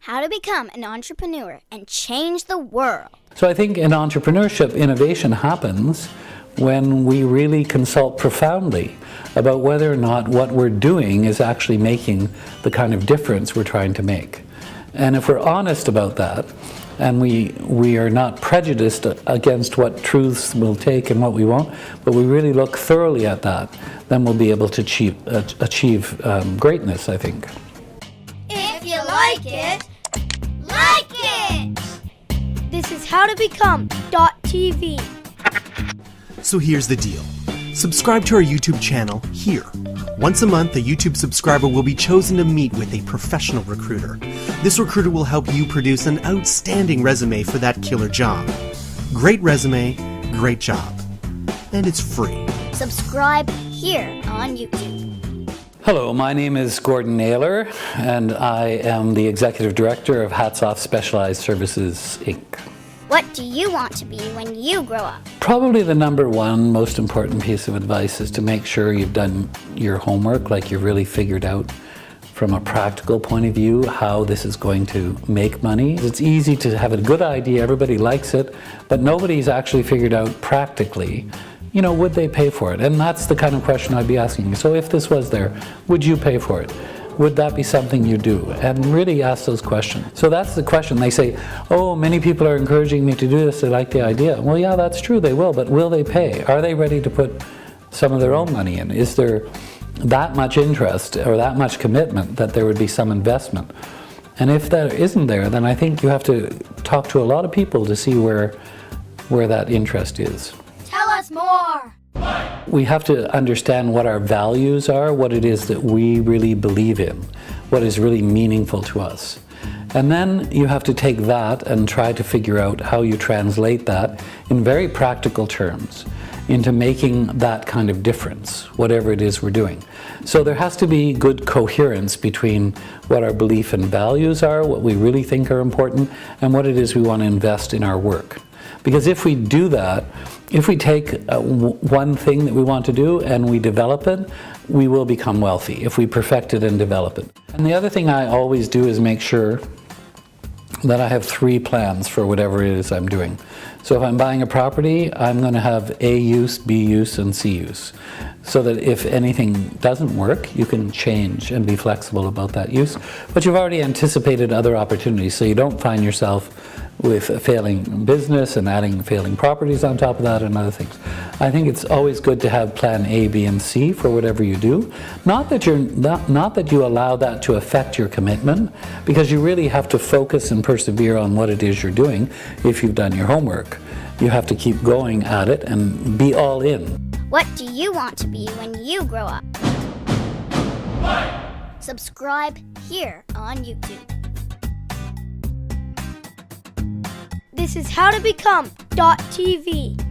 how to become an entrepreneur and change the world. So I think in entrepreneurship, innovation happens when we really consult profoundly about whether or not what we're doing is actually making the kind of difference we're trying to make. And if we're honest about that, and we are not prejudiced against what truths we'll take and what we won't, but we really look thoroughly at that, then we'll be able to achieve greatness, I think. If you like it, like it! This is howtobecome.tv. So here's the deal. Subscribe to our YouTube channel here. Once a month, a YouTube subscriber will be chosen to meet with a professional recruiter. This recruiter will help you produce an outstanding resume for that killer job. Great resume, great job. And it's free. Subscribe here on YouTube. Hello, my name is Gord Naylor, and I am the Executive Director of Hats Off Specialized Services, Inc. What do you want to be when you grow up? Probably the number one most important piece of advice is to make sure you've done your homework, like you've really figured out from a practical point of view how this is going to make money. It's easy to have a good idea, everybody likes it, but nobody's actually figured out practically, would they pay for it? And that's the kind of question I'd be asking you. So if this was there, would you pay for it? Would that be something you do? And really ask those questions. So that's the question. They say, oh, many people are encouraging me to do this, they like the idea. Well, yeah, that's true, they will, but will they pay? Are they ready to put some of their own money in? Is there that much interest or that much commitment that there would be some investment? And if that isn't there, then I think you have to talk to a lot of people to see where that interest is. Tell us more! We have to understand what our values are, what it is that we really believe in, what is really meaningful to us. And then you have to take that and try to figure out how you translate that in very practical terms into making that kind of difference, whatever it is we're doing. So there has to be good coherence between what our belief and values are, what we really think are important, and what it is we want to invest in our work. Because if we do that, if we take one thing that we want to do and we develop it, we will become wealthy if we perfect it and develop it. And the other thing I always do is make sure that I have 3 plans for whatever it is I'm doing. So if I'm buying a property, I'm going to have A use, B use, and C use. So that if anything doesn't work, you can change and be flexible about that use. But you've already anticipated other opportunities, so you don't find yourself with a failing business and adding failing properties on top of that and other things. I think it's always good to have plan A, B, and C for whatever you do. Not that you allow that to affect your commitment, because you really have to focus and persevere on what it is you're doing if you've done your homework. You have to keep going at it and be all in. What do you want to be when you grow up? Subscribe here on YouTube. This is howtobecome.tv.